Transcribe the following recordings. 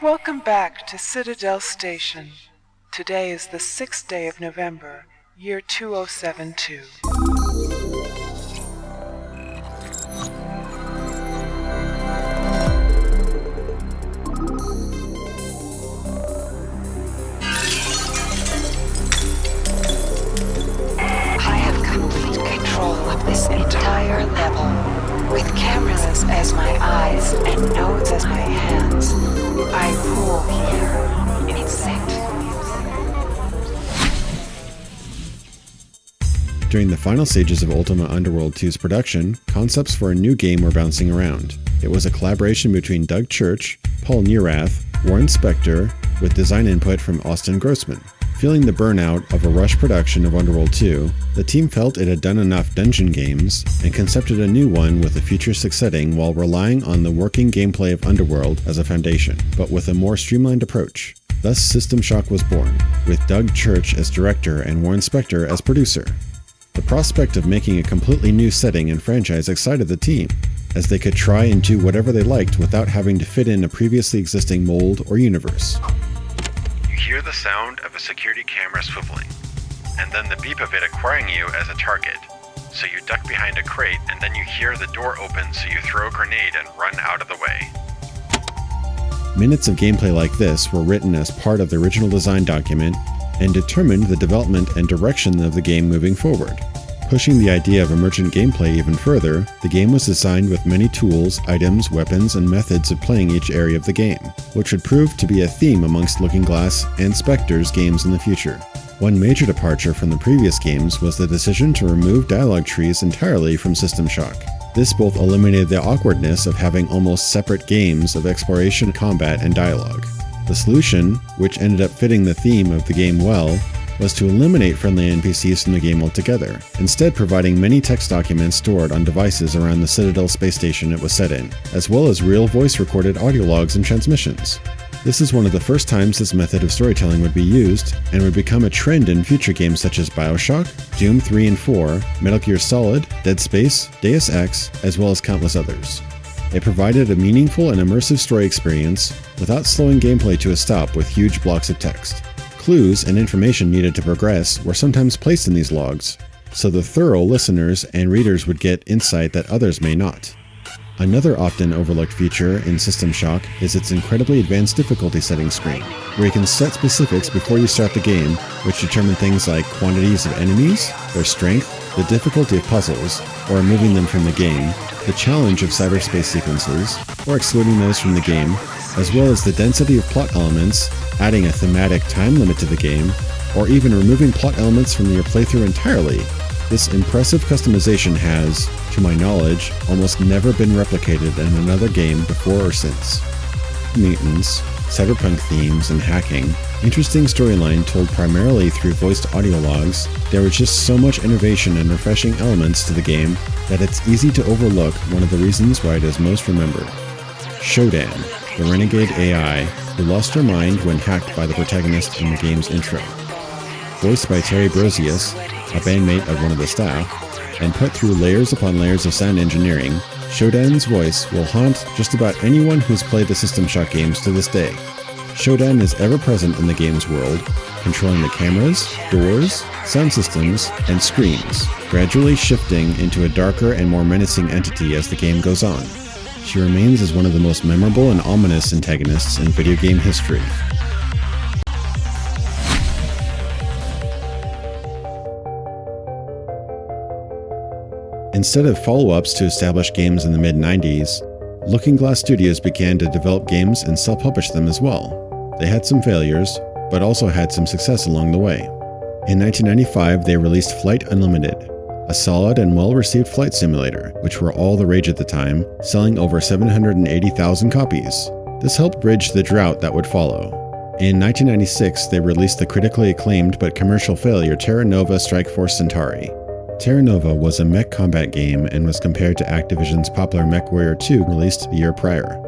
Welcome back to Citadel Station. Today is the 6th day of November, year 2072. I have complete control of this entire level. With cameras as my eyes and nodes as my hands, I rule here in sync. During the final stages of Ultima Underworld 2's production, concepts for a new game were bouncing around. It was a collaboration between Doug Church, Paul Neurath, Warren Spector, with design input from Austin Grossman. Feeling the burnout of a rush production of Underworld 2, the team felt it had done enough dungeon games and concepted a new one with a futuristic setting while relying on the working gameplay of Underworld as a foundation, but with a more streamlined approach. Thus System Shock was born, with Doug Church as director and Warren Spector as producer. The prospect of making a completely new setting and franchise excited the team, as they could try and do whatever they liked without having to fit in a previously existing mold or universe. You hear the sound of a security camera swiveling, and then the beep of it acquiring you as a target. So you duck behind a crate, and then you hear the door open, so you throw a grenade and run out of the way. Minutes of gameplay like this were written as part of the original design document and determined the development and direction of the game moving forward. Pushing the idea of emergent gameplay even further, the game was designed with many tools, items, weapons, and methods of playing each area of the game, which would prove to be a theme amongst Looking Glass and Spector's games in the future. One major departure from the previous games was the decision to remove dialogue trees entirely from System Shock. This both eliminated the awkwardness of having almost separate games of exploration, combat, and dialogue. The solution, which ended up fitting the theme of the game well, was to eliminate friendly NPCs from the game altogether, instead providing many text documents stored on devices around the Citadel space station it was set in, as well as real voice-recorded audio logs and transmissions. This is one of the first times this method of storytelling would be used, and would become a trend in future games such as BioShock, Doom 3 and 4, Metal Gear Solid, Dead Space, Deus Ex, as well as countless others. It provided a meaningful and immersive story experience without slowing gameplay to a stop with huge blocks of text. Clues and information needed to progress were sometimes placed in these logs, so the thorough listeners and readers would get insight that others may not. Another often overlooked feature in System Shock is its incredibly advanced difficulty setting screen, where you can set specifics before you start the game, which determine things like quantities of enemies, their strength, the difficulty of puzzles, or removing them from the game, the challenge of cyberspace sequences, or excluding those from the game, as well as the density of plot elements, adding a thematic time limit to the game, or even removing plot elements from your playthrough entirely. This impressive customization has, to my knowledge, almost never been replicated in another game before or since. Mutants, cyberpunk themes, and hacking, interesting storyline told primarily through voiced audio logs, there was just so much innovation and refreshing elements to the game that it's easy to overlook one of the reasons why it is most remembered. Shodan, the renegade AI who lost her mind when hacked by the protagonist in the game's intro. Voiced by Terri Brosius, a bandmate of one of the staff, and put through layers upon layers of sound engineering, Shodan's voice will haunt just about anyone who's played the System Shock games to this day. Shodan is ever present in the game's world, controlling the cameras, doors, sound systems, and screens, gradually shifting into a darker and more menacing entity as the game goes on. She remains as one of the most memorable and ominous antagonists in video game history. Instead of follow-ups to established games in the mid-90s, Looking Glass Studios began to develop games and self-publish them as well. They had some failures, but also had some success along the way. In 1995, they released Flight Unlimited, a solid and well-received flight simulator, which were all the rage at the time, selling over 780,000 copies. This helped bridge the drought that would follow. In 1996, they released the critically acclaimed but commercial failure Terra Nova Strike Force Centauri. Terra Nova was a mech combat game and was compared to Activision's popular MechWarrior 2 released the year prior.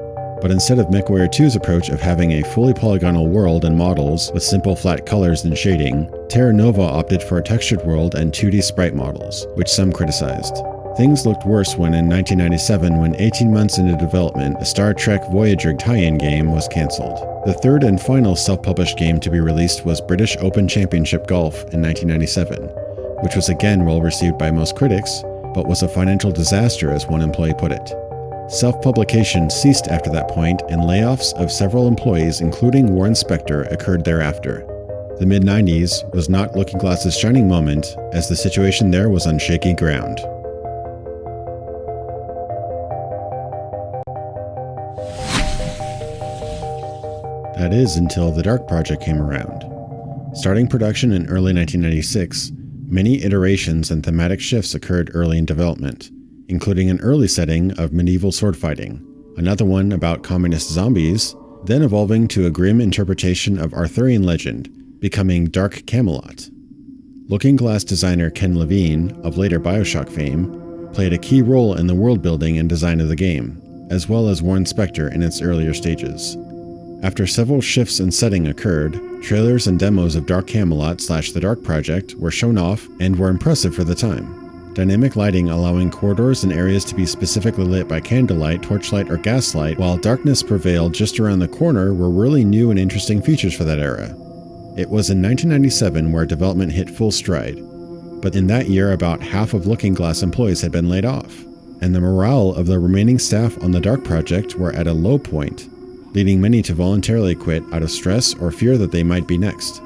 But instead of MechWarrior 2's approach of having a fully polygonal world and models with simple flat colors and shading, Terra Nova opted for a textured world and 2D sprite models, which some criticized. Things looked worse when in 1997, when 18 months into development, a Star Trek Voyager tie-in game was cancelled. The third and final self-published game to be released was British Open Championship Golf in 1997, which was again well received by most critics, but was a financial disaster as one employee put it. Self-publication ceased after that point, and layoffs of several employees, including Warren Spector, occurred thereafter. The mid-90s was not Looking Glass's shining moment, as the situation there was on shaky ground. That is until the Dark Project came around. Starting production in early 1996, many iterations and thematic shifts occurred early in development, including an early setting of medieval sword fighting, another one about communist zombies, then evolving to a grim interpretation of Arthurian legend, becoming Dark Camelot. Looking Glass designer Ken Levine, of later BioShock fame, played a key role in the world building and design of the game, as well as Warren Spector in its earlier stages. After several shifts in setting occurred, trailers and demos of Dark Camelot / The Dark Project were shown off and were impressive for the time. Dynamic lighting allowing corridors and areas to be specifically lit by candlelight, torchlight, or gaslight, while darkness prevailed just around the corner, were really new and interesting features for that era. It was in 1997 where development hit full stride, but in that year about half of Looking Glass employees had been laid off, and the morale of the remaining staff on the Dark Project were at a low point, leading many to voluntarily quit out of stress or fear that they might be next.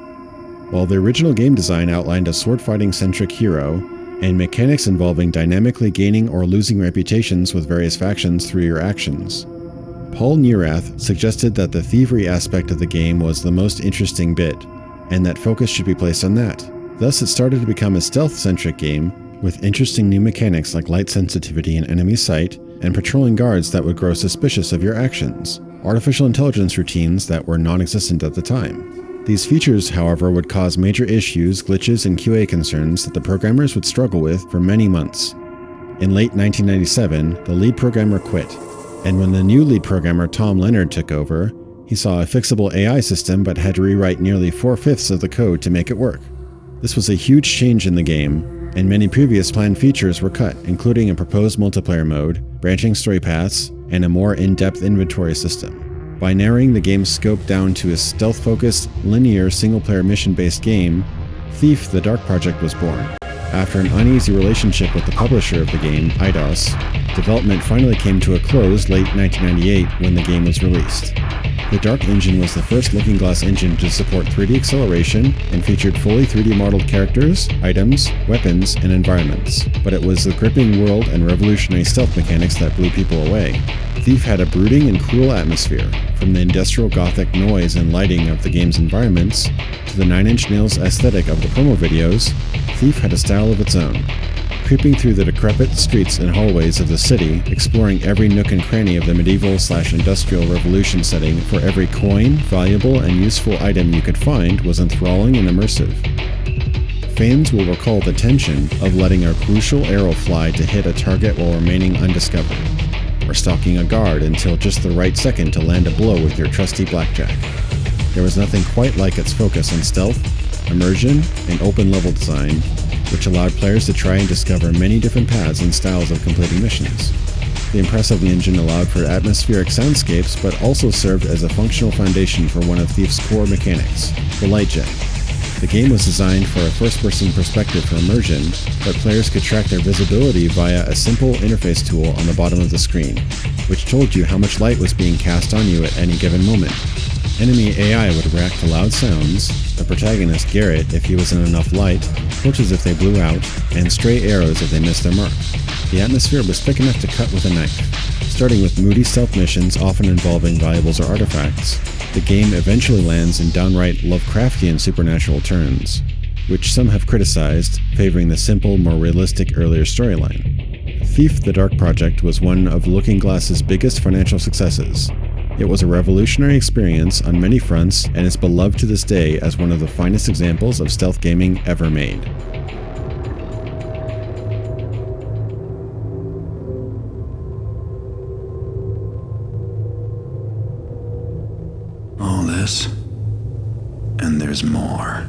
While the original game design outlined a sword-fighting-centric hero, and mechanics involving dynamically gaining or losing reputations with various factions through your actions, Paul Neurath suggested that the thievery aspect of the game was the most interesting bit, and that focus should be placed on that. Thus it started to become a stealth-centric game, with interesting new mechanics like light sensitivity in enemy sight, and patrolling guards that would grow suspicious of your actions, artificial intelligence routines that were non-existent at the time. These features, however, would cause major issues, glitches, and QA concerns that the programmers would struggle with for many months. In late 1997, the lead programmer quit, and when the new lead programmer Tom Leonard took over, he saw a fixable AI system but had to rewrite nearly 4/5 of the code to make it work. This was a huge change in the game, and many previous planned features were cut, including a proposed multiplayer mode, branching story paths, and a more in-depth inventory system. By narrowing the game's scope down to a stealth-focused, linear, single-player mission-based game, Thief: The Dark Project was born. After an uneasy relationship with the publisher of the game, Eidos, development finally came to a close late 1998 when the game was released. The Dark engine was the first Looking Glass engine to support 3D acceleration and featured fully 3D modeled characters, items, weapons, and environments. But it was the gripping world and revolutionary stealth mechanics that blew people away. Thief had a brooding and cruel atmosphere, from the industrial gothic noise and lighting of the game's environments to the Nine Inch Nails aesthetic of the promo videos. Thief had a style of its own. Creeping through the decrepit streets and hallways of the city, exploring every nook and cranny of the medieval/industrial revolution setting for every coin, valuable, and useful item you could find was enthralling and immersive. Fans will recall the tension of letting a crucial arrow fly to hit a target while remaining undiscovered, or stalking a guard until just the right second to land a blow with your trusty blackjack. There was nothing quite like its focus on stealth, immersion, and open level design, which allowed players to try and discover many different paths and styles of completing missions. The impressive engine allowed for atmospheric soundscapes, but also served as a functional foundation for one of Thief's core mechanics, the light jet. The game was designed for a first-person perspective for immersion, but players could track their visibility via a simple interface tool on the bottom of the screen, which told you how much light was being cast on you at any given moment. Enemy AI would react to loud sounds, the protagonist Garrett if he was in enough light, torches if they blew out, and stray arrows if they missed their mark. The atmosphere was thick enough to cut with a knife. Starting with moody stealth missions often involving valuables or artifacts, the game eventually lands in downright Lovecraftian supernatural turns, which some have criticized, favoring the simple, more realistic earlier storyline. Thief: The Dark Project was one of Looking Glass's biggest financial successes. It was a revolutionary experience on many fronts and is beloved to this day as one of the finest examples of stealth gaming ever made. All this, and there's more.